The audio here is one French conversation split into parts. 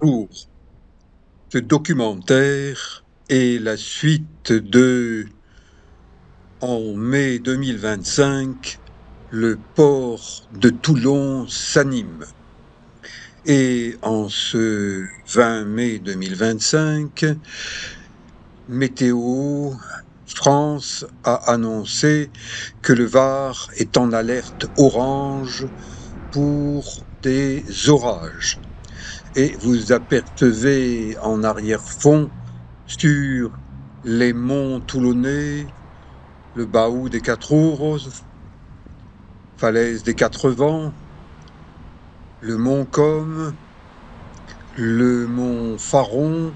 Pour ce documentaire est la suite de En mai 2025, le port de Toulon s'anime. Et en ce 20 mai 2025, Météo France a annoncé que le Var est en alerte orange pour des orages. Et vous apercevez en arrière-fond sur les monts toulonnais, le Baou des Quatre Ouros, falaise des Quatre Vents, le mont Com, le mont Faron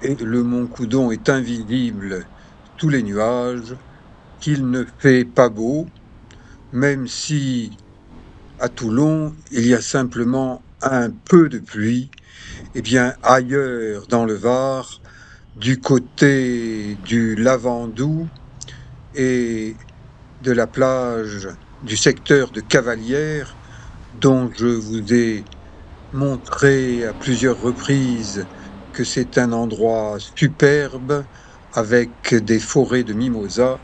et le mont Coudon est invisible sous les nuages, qu'il ne fait pas beau, même si à Toulon il y a simplement un peu de pluie. Eh bien, ailleurs dans le Var, du côté du Lavandou et de la plage du secteur de Cavalières, dont je vous ai montré à plusieurs reprises que c'est un endroit superbe avec des forêts de mimosas,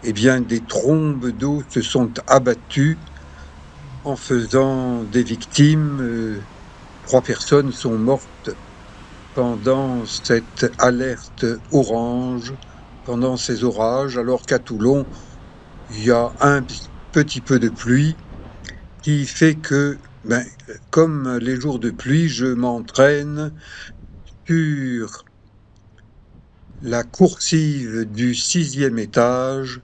eh bien, des trombes d'eau se sont abattues en faisant des victimes. 3 personnes sont mortes pendant cette alerte orange, pendant ces orages, alors qu'à Toulon, il y a un petit peu de pluie qui fait que, comme les jours de pluie, je m'entraîne sur la coursive du 6e étage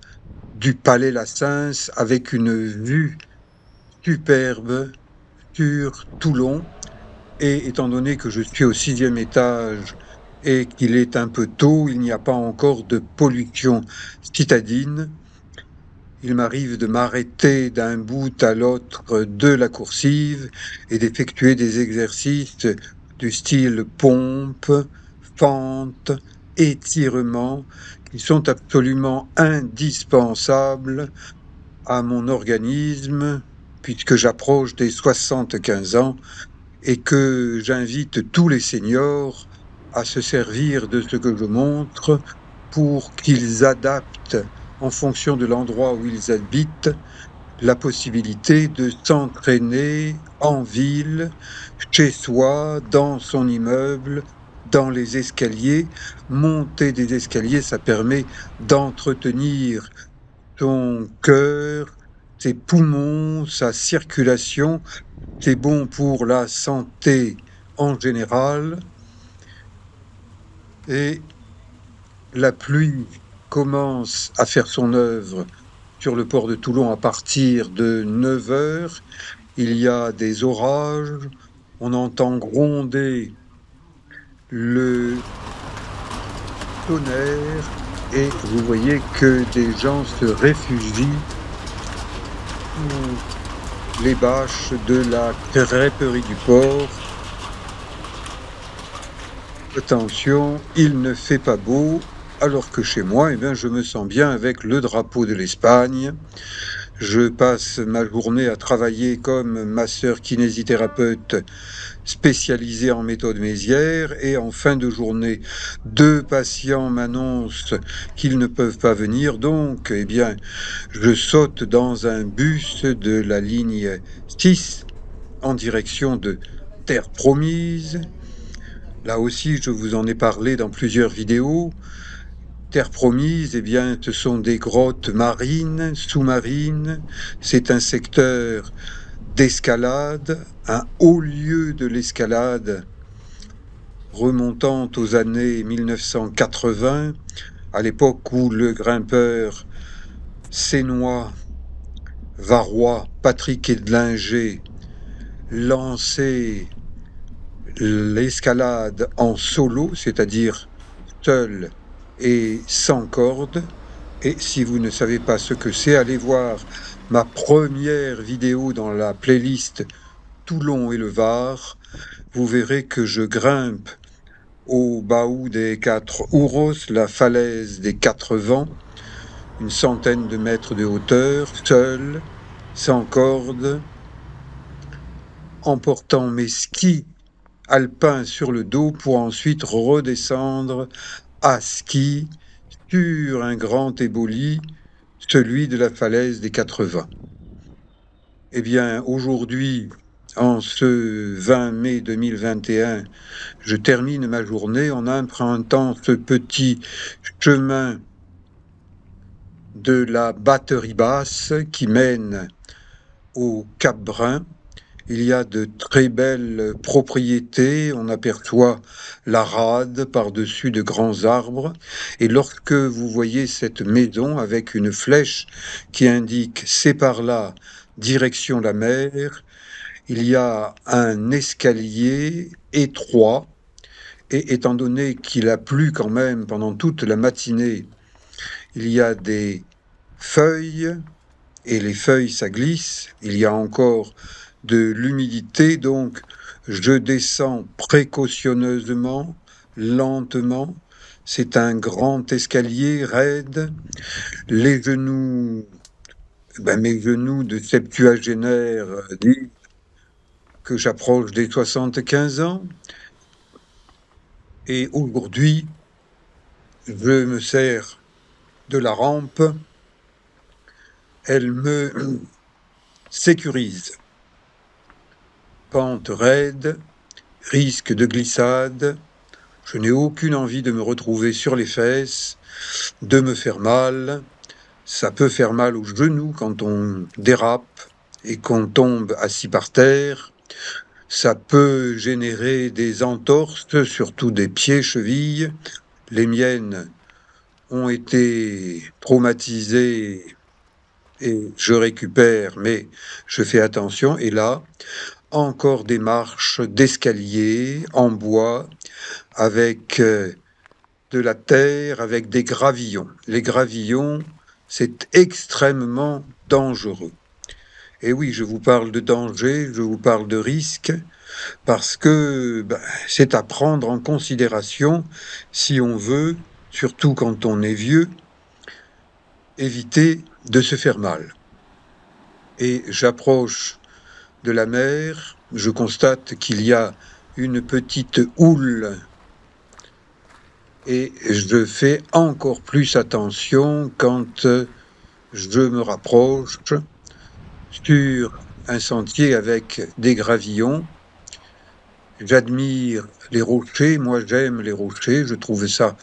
du Palais La Sens avec une vue superbe sur Toulon. Et étant donné que je suis au 6e étage et qu'il est un peu tôt, il n'y a pas encore de pollution citadine. Il m'arrive de m'arrêter d'un bout à l'autre de la coursive et d'effectuer des exercices du style pompe, fente, étirement, qui sont absolument indispensables à mon organisme, puisque j'approche des 75 ans et que j'invite tous les seniors à se servir de ce que je montre pour qu'ils adaptent, en fonction de l'endroit où ils habitent, la possibilité de s'entraîner en ville, chez soi, dans son immeuble, dans les escaliers. Monter des escaliers, ça permet d'entretenir son cœur, ses poumons, sa circulation. C'est bon pour la santé en général. Et la pluie commence à faire son œuvre sur le port de Toulon à partir de 9 heures. Il y a des orages, on entend gronder le tonnerre et vous voyez que des gens se réfugient sous les bâches de la crêperie du port. Attention, il ne fait pas beau, alors que chez moi, je me sens bien avec le drapeau de l'Espagne. Je passe ma journée à travailler comme masseur kinésithérapeute spécialisé en méthode Mézières et en fin de journée, 2 patients m'annoncent qu'ils ne peuvent pas venir. Donc, je saute dans un bus de la ligne 6 en direction de Terre Promise. Là aussi, je vous en ai parlé dans plusieurs vidéos. Terre Promise, ce sont des grottes marines, sous-marines. C'est un secteur d'escalade, un haut lieu de l'escalade remontant aux années 1980, à l'époque où le grimpeur sénois, varois, Patrick Edlinger lançait l'escalade en solo, c'est-à-dire seul et sans corde. Et si vous ne savez pas ce que c'est, allez voir ma première vidéo dans la playlist Toulon et le Var. Vous verrez que je grimpe au Baou des Quatre Ouros, la falaise des Quatre Vents, une centaine de mètres de hauteur, seul, sans corde, en portant mes skis alpin sur le dos pour ensuite redescendre à ski sur un grand éboli, celui de la falaise des 80. Eh bien, aujourd'hui, en ce 20 mai 2021, je termine ma journée en empruntant ce petit chemin de la batterie basse qui mène au Cap Brun. Il y a de très belles propriétés, on aperçoit la rade par-dessus de grands arbres, et lorsque vous voyez cette maison avec une flèche qui indique c'est par là, direction la mer, il y a un escalier étroit, et étant donné qu'il a plu quand même pendant toute la matinée, il y a des feuilles, et les feuilles ça glisse, il y a encore de l'humidité, donc je descends précautionneusement, lentement. C'est un grand escalier raide, les genoux, mes genoux de septuagénaire disent que j'approche des 75 ans, et aujourd'hui, je me sers de la rampe, elle me sécurise. Pente raide, risque de glissade, je n'ai aucune envie de me retrouver sur les fesses, de me faire mal. Ça peut faire mal aux genoux quand on dérape et qu'on tombe assis par terre. Ça peut générer des entorses, surtout des pieds, chevilles. Les miennes ont été traumatisées et je récupère, mais je fais attention. Et là, encore des marches d'escalier en bois avec de la terre, avec des gravillons. Les gravillons, c'est extrêmement dangereux. Et oui, je vous parle de danger, je vous parle de risque, parce que c'est à prendre en considération si on veut, surtout quand on est vieux, éviter de se faire mal. Et j'approche de la mer, je constate qu'il y a une petite houle et je fais encore plus attention quand je me rapproche sur un sentier avec des gravillons. J'admire les rochers, moi j'aime les rochers, je trouve ça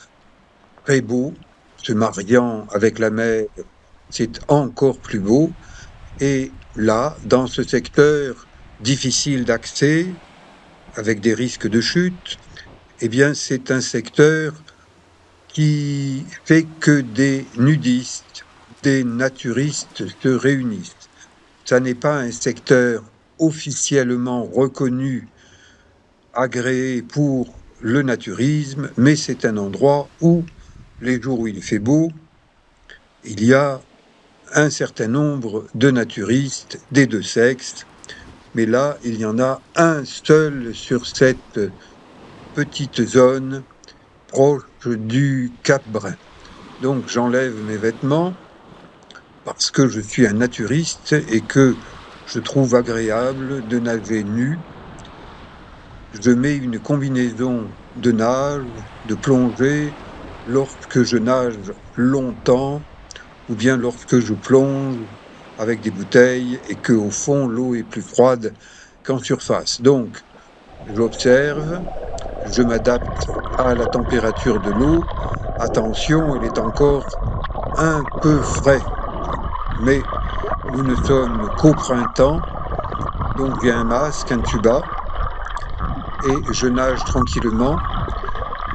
très beau, se mariant avec la mer, c'est encore plus beau. Et là, dans ce secteur difficile d'accès, avec des risques de chute, eh bien c'est un secteur qui fait que des nudistes, des naturistes se réunissent. Ça n'est pas un secteur officiellement reconnu, agréé pour le naturisme, mais c'est un endroit où, les jours où il fait beau, il y a un certain nombre de naturistes des deux sexes, mais là, il y en a un seul sur cette petite zone proche du Cap Brun. Donc j'enlève mes vêtements parce que je suis un naturiste et que je trouve agréable de nager nu. Je mets une combinaison de nage, de plongée, lorsque je nage longtemps ou bien lorsque je plonge avec des bouteilles et que au fond l'eau est plus froide qu'en surface. Donc j'observe, je m'adapte à la température de l'eau. Attention, il est encore un peu frais, mais nous ne sommes qu'au printemps, donc j'ai un masque, un tuba, et je nage tranquillement.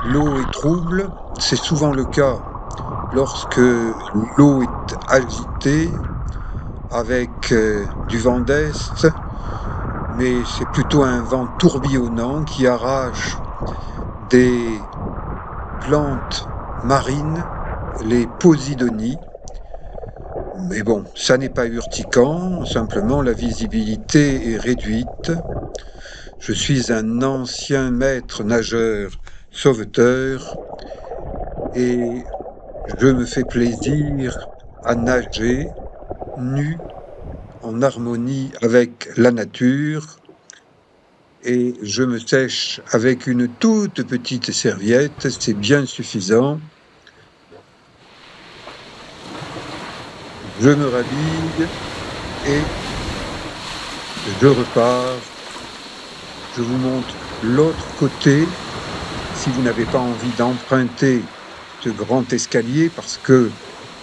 L'eau est trouble, c'est souvent le cas lorsque l'eau est agitée avec du vent d'est, mais c'est plutôt un vent tourbillonnant qui arrache des plantes marines, les posidonies. Mais bon, ça n'est pas urticant, simplement la visibilité est réduite. Je suis un ancien maître nageur sauveteur et je me fais plaisir à nager nu en harmonie avec la nature et je me sèche avec une toute petite serviette, c'est bien suffisant. Je me rhabille et je repars. Je vous montre l'autre côté. Si vous n'avez pas envie d'emprunter ce grand escalier parce que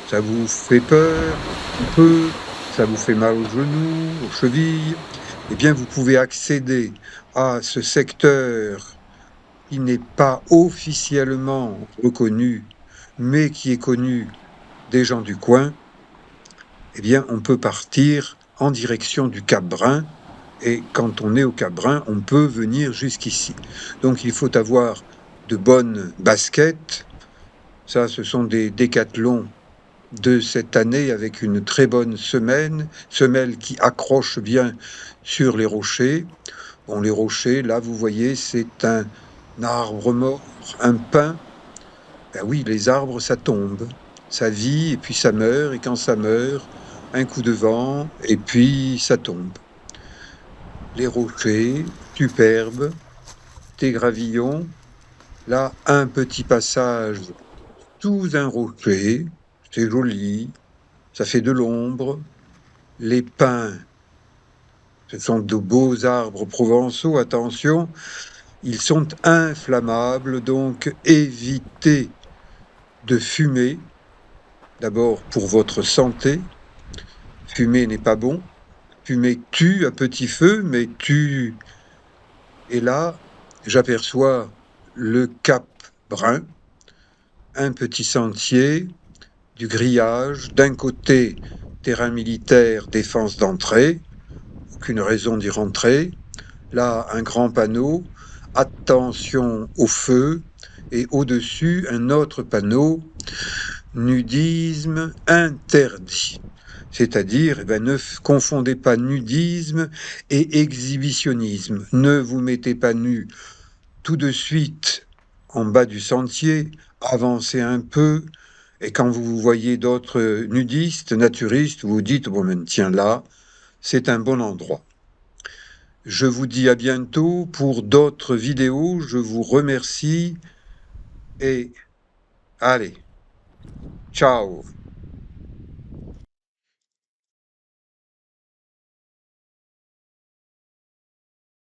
ça vous fait peur un peu, ça vous fait mal aux genoux, aux chevilles, eh bien vous pouvez accéder à ce secteur qui n'est pas officiellement reconnu, mais qui est connu des gens du coin. Eh bien on peut partir en direction du Cap Brun, et quand on est au Cap Brun, on peut venir jusqu'ici. Donc il faut avoir de bonnes baskets. Ça, ce sont des décathlons de cette année avec une très bonne semelle qui accroche bien sur les rochers. Bon, les rochers, là, vous voyez, c'est un arbre mort, un pin. Ben oui, les arbres, ça tombe, ça vit et puis ça meurt, et quand ça meurt, un coup de vent et puis ça tombe. Les rochers, superbes, des gravillons. Là, un petit passage sous un rocher, c'est joli, ça fait de l'ombre. Les pins, ce sont de beaux arbres provençaux, attention, ils sont inflammables, donc évitez de fumer, d'abord pour votre santé. Fumer n'est pas bon, fumer tue à petit feu, mais tue. Et là, j'aperçois le Cap Brun, un petit sentier, du grillage, d'un côté terrain militaire, défense d'entrée, aucune raison d'y rentrer. Là, un grand panneau, attention au feu, et au-dessus, un autre panneau, nudisme interdit. C'est-à-dire, eh ben, ne confondez pas nudisme et exhibitionnisme. Ne vous mettez pas nu tout de suite en bas du sentier, avancez un peu, et quand vous voyez d'autres nudistes, naturistes, vous vous dites, bon, ben, tiens, là, c'est un bon endroit. Je vous dis à bientôt pour d'autres vidéos. Je vous remercie et allez, ciao.